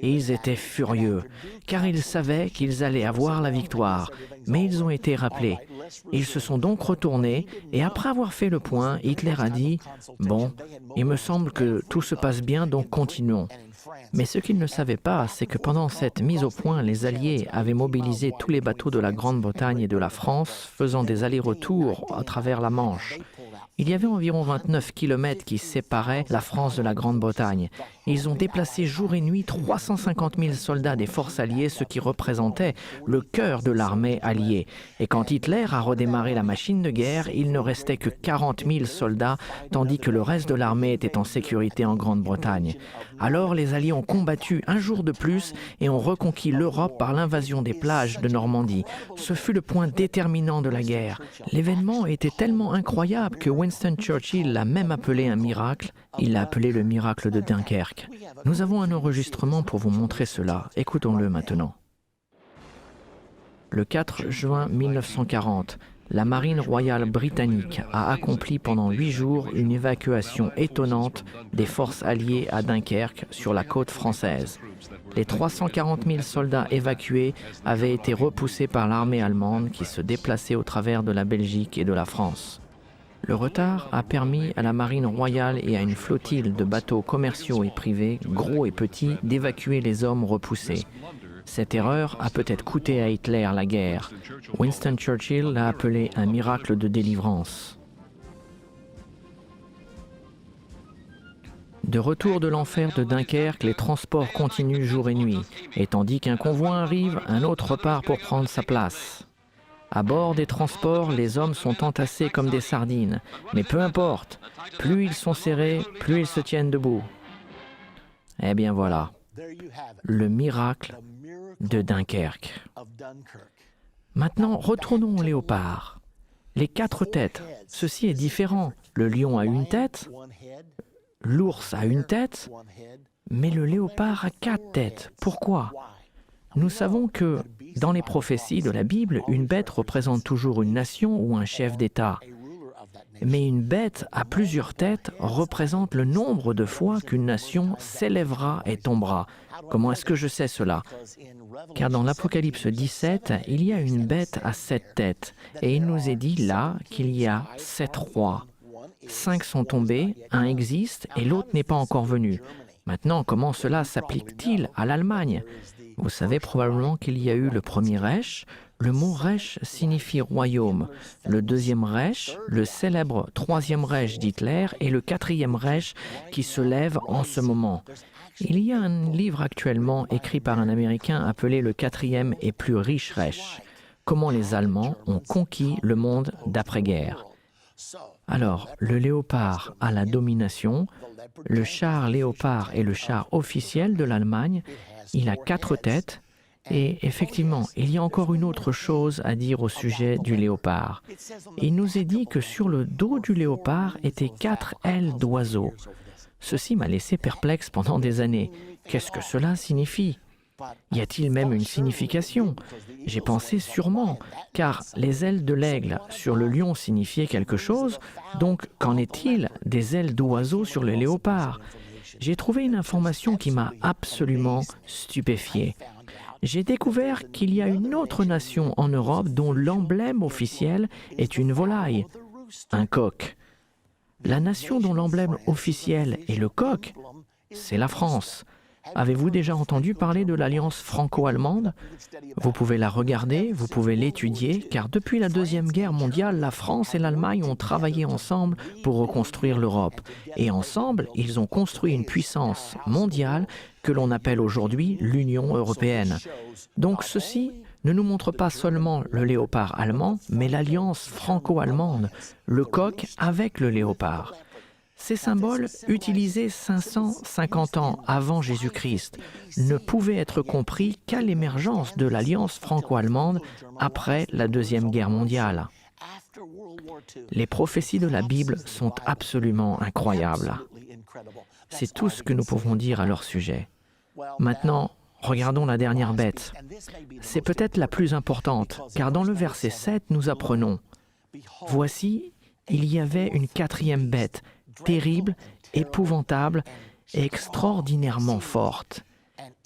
Et ils étaient furieux, car ils savaient qu'ils allaient avoir la victoire, mais ils ont été rappelés. Ils se sont donc retournés, et après avoir fait le point, Hitler a dit « Bon, il me semble que tout se passe bien, donc continuons ». Mais ce qu'ils ne savaient pas, c'est que pendant cette mise au point, les Alliés avaient mobilisé tous les bateaux de la Grande-Bretagne et de la France, faisant des allers-retours à travers la Manche. Il y avait environ 29 kilomètres qui séparaient la France de la Grande-Bretagne. Ils ont déplacé jour et nuit 350 000 soldats des forces alliées, ce qui représentait le cœur de l'armée alliée. Et quand Hitler a redémarré la machine de guerre, il ne restait que 40 000 soldats, tandis que le reste de l'armée était en sécurité en Grande-Bretagne. Alors les Alliés ont combattu un jour de plus et ont reconquis l'Europe par l'invasion des plages de Normandie. Ce fut le point déterminant de la guerre. L'événement était tellement incroyable que Winston Churchill l'a même appelé un miracle. Il l'a appelé le miracle de Dunkerque. Nous avons un enregistrement pour vous montrer cela. Écoutons-le maintenant. Le 4 juin 1940, la Marine royale britannique a accompli pendant 8 jours une évacuation étonnante des forces alliées à Dunkerque sur la côte française. Les 340 000 soldats évacués avaient été repoussés par l'armée allemande qui se déplaçait au travers de la Belgique et de la France. Le retard a permis à la Marine royale et à une flottille de bateaux commerciaux et privés, gros et petits, d'évacuer les hommes repoussés. Cette erreur a peut-être coûté à Hitler la guerre. Winston Churchill l'a appelé un miracle de délivrance. De retour de l'enfer de Dunkerque, les transports continuent jour et nuit. Et tandis qu'un convoi arrive, un autre repart pour prendre sa place. À bord des transports, les hommes sont entassés comme des sardines. Mais peu importe, plus ils sont serrés, plus ils se tiennent debout. Eh bien voilà, le miracle de Dunkerque. Maintenant, retournons au léopard. Les 4 têtes, ceci est différent. Le lion a une tête, l'ours a une tête, mais le léopard a 4 têtes. Pourquoi? Nous savons que, dans les prophéties de la Bible, une bête représente toujours une nation ou un chef d'État. Mais une bête à plusieurs têtes représente le nombre de fois qu'une nation s'élèvera et tombera. Comment est-ce que je sais cela? Car dans l'Apocalypse 17, il y a une bête à 7 têtes, et il nous est dit là qu'il y a 7 rois. 5 sont tombés, un existe et l'autre n'est pas encore venu. Maintenant, comment cela s'applique-t-il à l'Allemagne? Vous savez probablement qu'il y a eu le premier Reich. Le mot Reich signifie royaume. Le deuxième Reich, le célèbre troisième Reich d'Hitler et le quatrième Reich qui se lève en ce moment. Il y a un livre actuellement écrit par un Américain appelé le quatrième et plus riche Reich. Comment les Allemands ont conquis le monde d'après-guerre. Alors, le léopard a la domination. Le char léopard est le char officiel de l'Allemagne. Il a 4 têtes. Et effectivement, il y a encore une autre chose à dire au sujet du léopard. Il nous est dit que sur le dos du léopard étaient 4 ailes d'oiseau. Ceci m'a laissé perplexe pendant des années. Qu'est-ce que cela signifie? Y a-t-il même une signification? J'ai pensé sûrement, car les ailes de l'aigle sur le lion signifiaient quelque chose, donc qu'en est-il des ailes d'oiseau sur le léopard? J'ai trouvé une information qui m'a absolument stupéfié. J'ai découvert qu'il y a une autre nation en Europe dont l'emblème officiel est une volaille, un coq. La nation dont l'emblème officiel est le coq, c'est la France. Avez-vous déjà entendu parler de l'alliance franco-allemande? Vous pouvez la regarder, vous pouvez l'étudier, car depuis la Deuxième Guerre mondiale, la France et l'Allemagne ont travaillé ensemble pour reconstruire l'Europe. Et ensemble, ils ont construit une puissance mondiale que l'on appelle aujourd'hui l'Union européenne. Donc ceci ne nous montre pas seulement le léopard allemand, mais l'alliance franco-allemande, le coq avec le léopard. Ces symboles, utilisés 550 ans avant Jésus-Christ, ne pouvaient être compris qu'à l'émergence de l'alliance franco-allemande après la Deuxième Guerre mondiale. Les prophéties de la Bible sont absolument incroyables. C'est tout ce que nous pouvons dire à leur sujet. Maintenant, regardons la dernière bête. C'est peut-être la plus importante, car dans le verset 7, nous apprenons « Voici, il y avait une 4e bête, terrible, épouvantable et extraordinairement forte.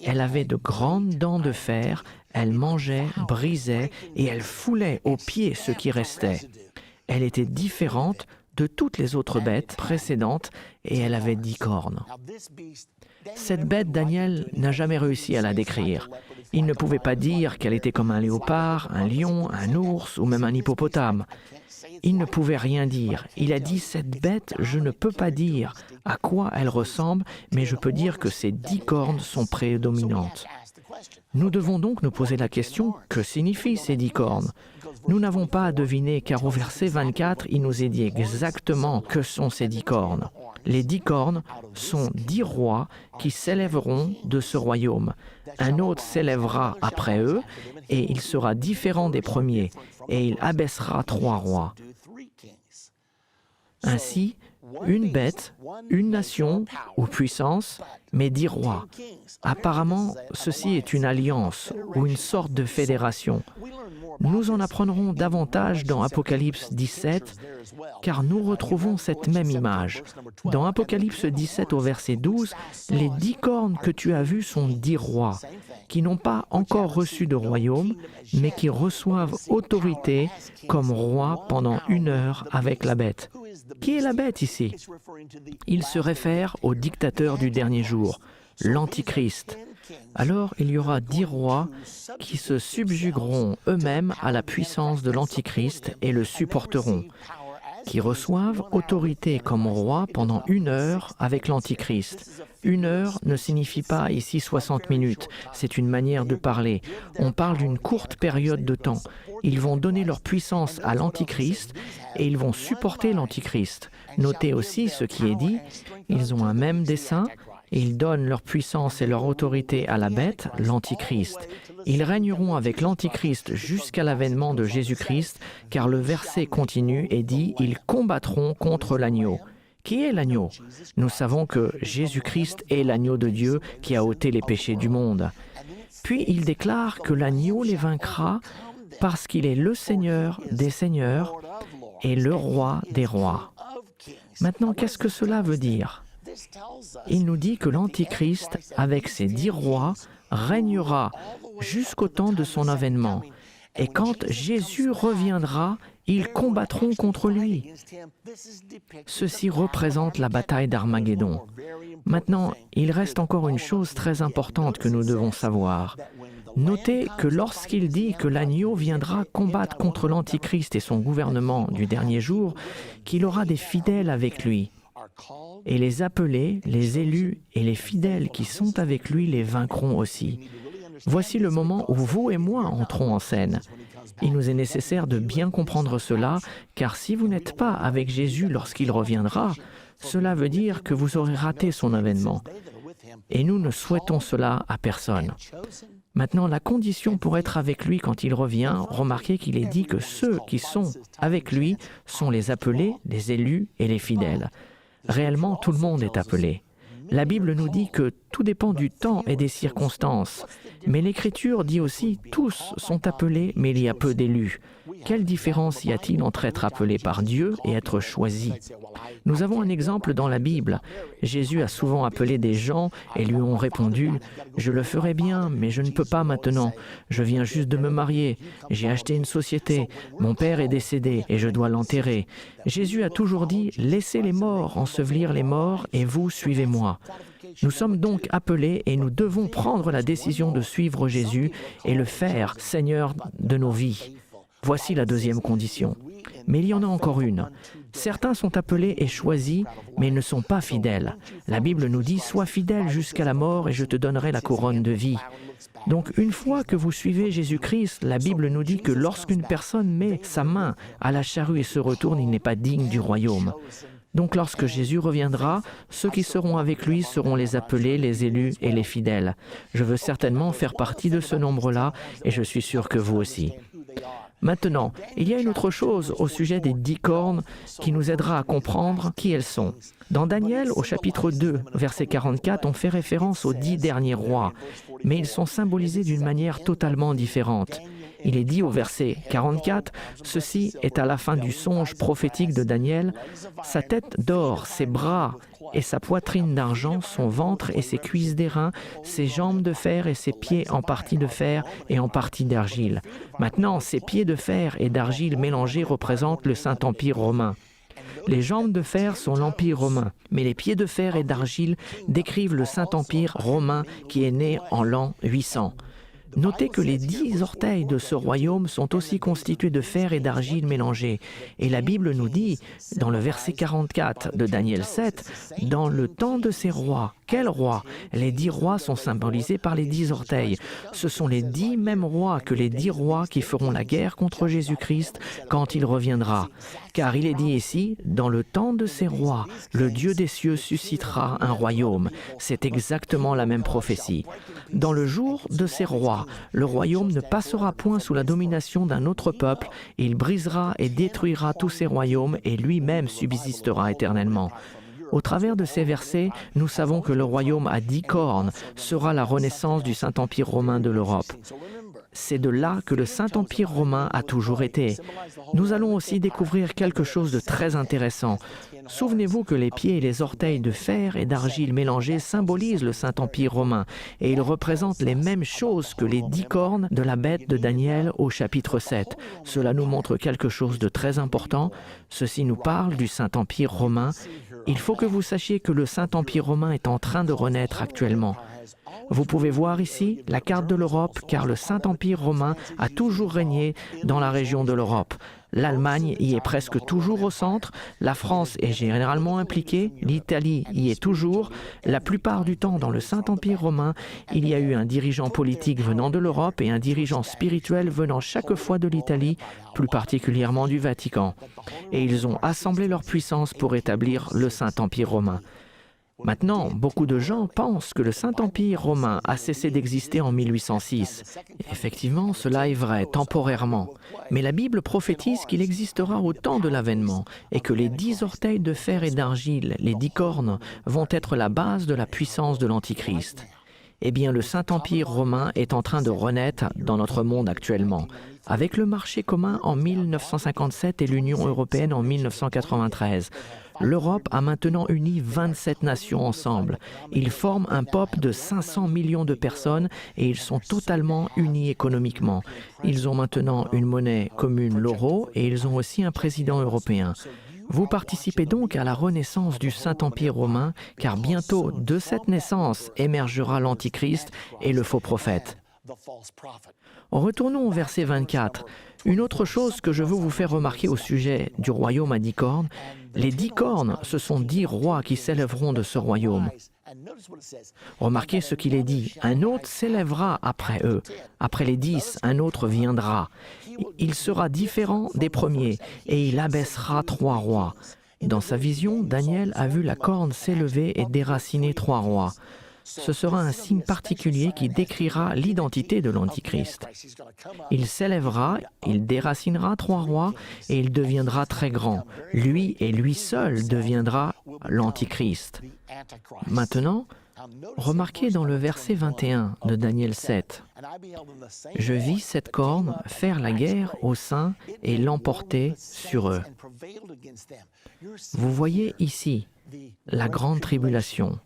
Elle avait de grandes dents de fer, elle mangeait, brisait et elle foulait aux pieds ce qui restait. Elle était différente de toutes les autres bêtes précédentes et elle avait 10 cornes. » Cette bête, Daniel n'a jamais réussi à la décrire. Il ne pouvait pas dire qu'elle était comme un léopard, un lion, un ours ou même un hippopotame. Il ne pouvait rien dire. Il a dit, cette bête, je ne peux pas dire à quoi elle ressemble, mais je peux dire que ses 10 cornes sont prédominantes. Nous devons donc nous poser la question, que signifient ces 10 cornes? Nous n'avons pas à deviner, car au verset 24, il nous est dit exactement que sont ces 10 cornes. Les 10 cornes sont 10 rois qui s'élèveront de ce royaume. Un autre s'élèvera après eux, et il sera différent des premiers, et il abaissera 3 rois. Ainsi, une bête, une nation ou puissance, mais 10 rois. Apparemment, ceci est une alliance ou une sorte de fédération. Nous en apprendrons davantage dans Apocalypse 17, car nous retrouvons cette même image. Dans Apocalypse 17 au verset 12, les 10 cornes que tu as vues sont 10 rois, qui n'ont pas encore reçu de royaume, mais qui reçoivent autorité comme rois pendant 1 heure avec la bête. Qui est la bête ici? Il se réfère au dictateur du dernier jour, l'Antichrist. Alors il y aura 10 rois qui se subjugueront eux-mêmes à la puissance de l'Antichrist et le supporteront, qui reçoivent autorité comme roi pendant 1 heure avec l'Antichrist. 1 heure ne signifie pas ici 60 minutes, c'est une manière de parler. On parle d'une courte période de temps. Ils vont donner leur puissance à l'Antichrist et ils vont supporter l'Antichrist. Notez aussi ce qui est dit, ils ont un même dessein, Ils donnent leur puissance et leur autorité à la bête, l'Antichrist. Ils régneront avec l'Antichrist jusqu'à l'avènement de Jésus-Christ, car le verset continue et dit « Ils combattront contre l'agneau ». Qui est l'agneau? Nous savons que Jésus-Christ est l'agneau de Dieu qui a ôté les péchés du monde. Puis il déclare que l'agneau les vaincra parce qu'il est le Seigneur des seigneurs et le roi des rois. Maintenant, qu'est-ce que cela veut dire? Il nous dit que l'Antichrist, avec ses 10 rois, régnera jusqu'au temps de son avènement. Et quand Jésus reviendra, ils combattront contre lui. Ceci représente la bataille d'Armageddon. Maintenant, il reste encore une chose très importante que nous devons savoir. Notez que lorsqu'il dit que l'agneau viendra combattre contre l'Antichrist et son gouvernement du dernier jour, qu'il aura des fidèles avec lui. Et les appelés, les élus et les fidèles qui sont avec lui les vaincront aussi. Voici le moment où vous et moi entrons en scène. Il nous est nécessaire de bien comprendre cela, car si vous n'êtes pas avec Jésus lorsqu'il reviendra, cela veut dire que vous aurez raté son avènement. Et nous ne souhaitons cela à personne. Maintenant, la condition pour être avec lui quand il revient, remarquez qu'il est dit que ceux qui sont avec lui sont les appelés, les élus et les fidèles. Réellement, tout le monde est appelé. La Bible nous dit que tout dépend du temps et des circonstances. Mais l'Écriture dit aussi « tous sont appelés, mais il y a peu d'élus ». Quelle différence y a-t-il entre être appelé par Dieu et être choisi? Nous avons un exemple dans la Bible. Jésus a souvent appelé des gens et lui ont répondu « Je le ferai bien, mais je ne peux pas maintenant. Je viens juste de me marier. J'ai acheté une société. Mon père est décédé et je dois l'enterrer. » Jésus a toujours dit « Laissez les morts ensevelir les morts et vous suivez-moi ». Nous sommes donc appelés et nous devons prendre la décision de suivre Jésus et le faire Seigneur de nos vies. Voici la deuxième condition. Mais il y en a encore une. Certains sont appelés et choisis, mais ils ne sont pas fidèles. La Bible nous dit « Sois fidèle jusqu'à la mort et je te donnerai la couronne de vie ». Donc une fois que vous suivez Jésus-Christ, la Bible nous dit que lorsqu'une personne met sa main à la charrue et se retourne, il n'est pas digne du royaume. Donc lorsque Jésus reviendra, ceux qui seront avec lui seront les appelés, les élus et les fidèles. Je veux certainement faire partie de ce nombre-là et je suis sûr que vous aussi. Maintenant, il y a une autre chose au sujet des 10 cornes qui nous aidera à comprendre qui elles sont. Dans Daniel, au chapitre 2, verset 44, on fait référence aux 10 derniers rois, mais ils sont symbolisés d'une manière totalement différente. Il est dit au verset 44, « Ceci est à la fin du songe prophétique de Daniel, sa tête d'or, ses bras et sa poitrine d'argent, son ventre et ses cuisses d'airain, ses jambes de fer et ses pieds en partie de fer et en partie d'argile. » Maintenant, ces pieds de fer et d'argile mélangés représentent le Saint-Empire romain. Les jambes de fer sont l'Empire romain, mais les pieds de fer et d'argile décrivent le Saint-Empire romain qui est né en l'an 800. Notez que les 10 orteils de ce royaume sont aussi constitués de fer et d'argile mélangés. Et la Bible nous dit, dans le verset 44 de Daniel 7, « Dans le temps de ces rois ». Quels rois? Les 10 rois sont symbolisés par les 10 orteils. Ce sont les 10 mêmes rois que les 10 rois qui feront la guerre contre Jésus-Christ quand il reviendra. Car il est dit ici, « Dans le temps de ces rois, le Dieu des cieux suscitera un royaume ». C'est exactement la même prophétie. Dans le jour de ces rois, le royaume ne passera point sous la domination d'un autre peuple, il brisera et détruira tous ces royaumes et lui-même subsistera éternellement. Au travers de ces versets, nous savons que le royaume à 10 cornes sera la renaissance du Saint-Empire romain de l'Europe. C'est de là que le Saint-Empire romain a toujours été. Nous allons aussi découvrir quelque chose de très intéressant. Souvenez-vous que les pieds et les orteils de fer et d'argile mélangés symbolisent le Saint-Empire romain et ils représentent les mêmes choses que les 10 cornes de la bête de Daniel au chapitre 7. Cela nous montre quelque chose de très important. Ceci nous parle du Saint-Empire romain. Il faut que vous sachiez que le Saint-Empire romain est en train de renaître actuellement. Vous pouvez voir ici la carte de l'Europe, car le Saint-Empire romain a toujours régné dans la région de l'Europe. L'Allemagne y est presque toujours au centre, la France est généralement impliquée, l'Italie y est toujours. La plupart du temps, dans le Saint-Empire romain, il y a eu un dirigeant politique venant de l'Europe et un dirigeant spirituel venant chaque fois de l'Italie, plus particulièrement du Vatican. Et ils ont assemblé leur puissance pour établir le Saint-Empire romain. Maintenant, beaucoup de gens pensent que le Saint-Empire romain a cessé d'exister en 1806. Effectivement, cela est vrai, temporairement. Mais la Bible prophétise qu'il existera au temps de l'avènement et que les 10 orteils de fer et d'argile, les 10 cornes, vont être la base de la puissance de l'Antichrist. Eh bien, le Saint-Empire romain est en train de renaître dans notre monde actuellement. Avec le marché commun en 1957 et l'Union européenne en 1993, l'Europe a maintenant uni 27 nations ensemble. Ils forment un peuple de 500 millions de personnes et ils sont totalement unis économiquement. Ils ont maintenant une monnaie commune, l'euro, et ils ont aussi un président européen. Vous participez donc à la renaissance du Saint-Empire romain, car bientôt, de cette naissance, émergera l'Antichrist et le faux prophète. Retournons au verset 24. Une autre chose que je veux vous faire remarquer au sujet du royaume à 10 cornes, les 10 cornes, ce sont 10 rois qui s'élèveront de ce royaume. Remarquez ce qu'il est dit. Un autre s'élèvera après eux. Après les 10, un autre viendra. Il sera différent des premiers et il abaissera 3 rois. Dans sa vision, Daniel a vu la corne s'élever et déraciner 3 rois. Ce sera un signe particulier qui décrira l'identité de l'Antichrist. Il s'élèvera, il déracinera 3 rois et il deviendra très grand. Lui et lui seul deviendra l'Antichrist. Maintenant, remarquez dans le verset 21 de Daniel 7. « Je vis cette corne faire la guerre aux saints et l'emporter sur eux. » Vous voyez ici la grande tribulation.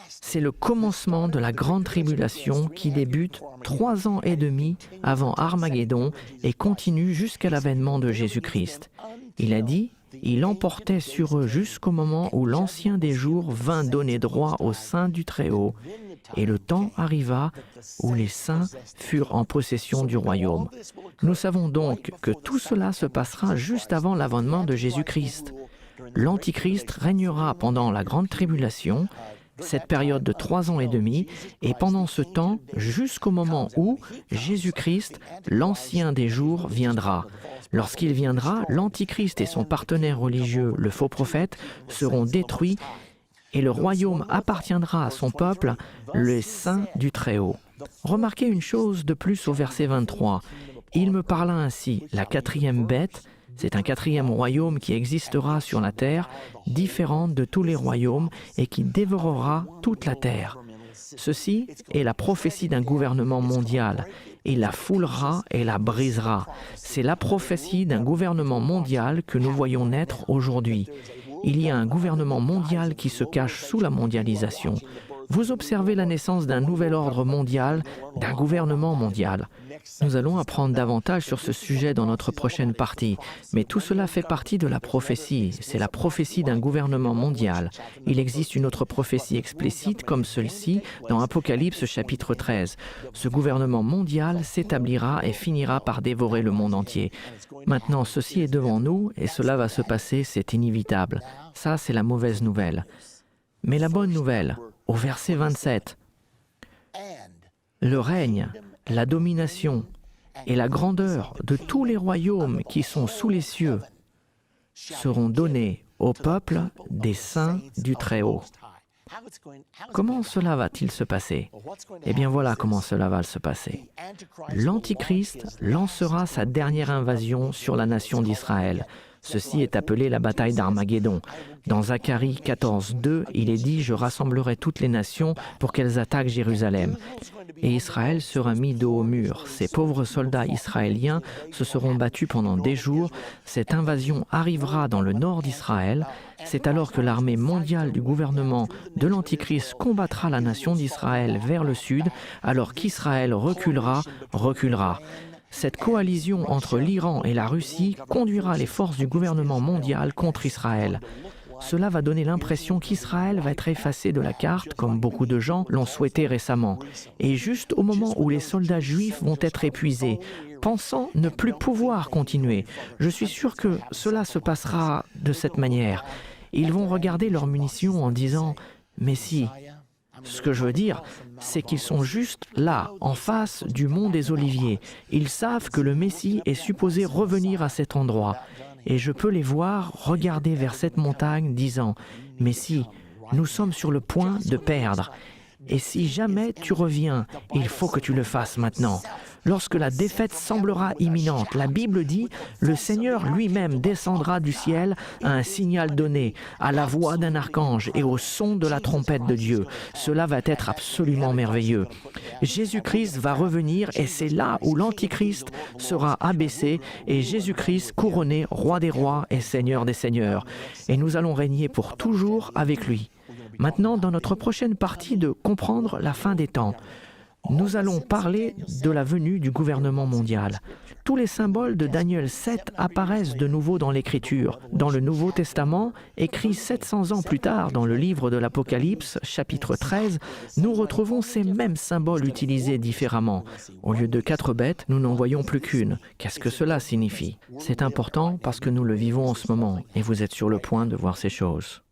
C'est le commencement de la grande tribulation qui débute 3 ans et demi avant Armageddon et continue jusqu'à l'avènement de Jésus-Christ. Il a dit, il emportait sur eux jusqu'au moment où l'Ancien des jours vint donner droit aux saints du Très-Haut, et le temps arriva où les saints furent en possession du royaume. Nous savons donc que tout cela se passera juste avant l'avènement de Jésus-Christ. L'Antichrist régnera pendant la grande tribulation, cette période de 3 ans et demi, et pendant ce temps, jusqu'au moment où Jésus-Christ, l'Ancien des jours, viendra. Lorsqu'il viendra, l'Antichrist et son partenaire religieux, le faux prophète, seront détruits et le royaume appartiendra à son peuple, les saints du Très-Haut. Remarquez une chose de plus au verset 23. Il me parla ainsi, la 4e bête, c'est un 4e royaume qui existera sur la terre, différent de tous les royaumes et qui dévorera toute la terre. Ceci est la prophétie d'un gouvernement mondial. Il la foulera et la brisera. C'est la prophétie d'un gouvernement mondial que nous voyons naître aujourd'hui. Il y a un gouvernement mondial qui se cache sous la mondialisation. Vous observez la naissance d'un nouvel ordre mondial, d'un gouvernement mondial. Nous allons apprendre davantage sur ce sujet dans notre prochaine partie, mais tout cela fait partie de la prophétie. C'est la prophétie d'un gouvernement mondial. Il existe une autre prophétie explicite comme celle-ci dans Apocalypse chapitre 13. Ce gouvernement mondial s'établira et finira par dévorer le monde entier. Maintenant, ceci est devant nous et cela va se passer, c'est inévitable. Ça, c'est la mauvaise nouvelle. Mais la bonne nouvelle, au verset 27, le règne, la domination et la grandeur de tous les royaumes qui sont sous les cieux seront donnés au peuple des saints du Très-Haut. Comment cela va-t-il se passer? Eh bien voilà comment cela va se passer. L'Antichrist lancera sa dernière invasion sur la nation d'Israël. Ceci est appelé la bataille d'Armageddon. Dans Zacharie 14:2, il est dit « Je rassemblerai toutes les nations pour qu'elles attaquent Jérusalem. » Et Israël sera mis dos au mur. Ces pauvres soldats israéliens se seront battus pendant des jours. Cette invasion arrivera dans le nord d'Israël. C'est alors que l'armée mondiale du gouvernement de l'Antichrist combattra la nation d'Israël vers le sud, alors qu'Israël reculera. Cette coalition entre l'Iran et la Russie conduira les forces du gouvernement mondial contre Israël. Cela va donner l'impression qu'Israël va être effacé de la carte, comme beaucoup de gens l'ont souhaité récemment. Et juste au moment où les soldats juifs vont être épuisés, pensant ne plus pouvoir continuer, je suis sûr que cela se passera de cette manière. Ils vont regarder leurs munitions en disant « Mais si ». Ce que je veux dire, c'est qu'ils sont juste là, en face du mont des Oliviers. Ils savent que le Messie est supposé revenir à cet endroit. Et je peux les voir regarder vers cette montagne, disant « Messie, nous sommes sur le point de perdre. Et si jamais tu reviens, il faut que tu le fasses maintenant. Lorsque la défaite semblera imminente, la Bible dit, le Seigneur lui-même descendra du ciel à un signal donné, à la voix d'un archange et au son de la trompette de Dieu. Cela va être absolument merveilleux. Jésus-Christ va revenir et c'est là où l'Antichrist sera abaissé et Jésus-Christ couronné roi des rois et seigneur des seigneurs. Et nous allons régner pour toujours avec lui. Maintenant, dans notre prochaine partie de Comprendre la fin des temps, nous allons parler de la venue du gouvernement mondial. Tous les symboles de Daniel 7 apparaissent de nouveau dans l'Écriture. Dans le Nouveau Testament, écrit 700 ans plus tard dans le livre de l'Apocalypse, chapitre 13, nous retrouvons ces mêmes symboles utilisés différemment. Au lieu de 4 bêtes, nous n'en voyons plus qu'une. Qu'est-ce que cela signifie? C'est important parce que nous le vivons en ce moment et vous êtes sur le point de voir ces choses.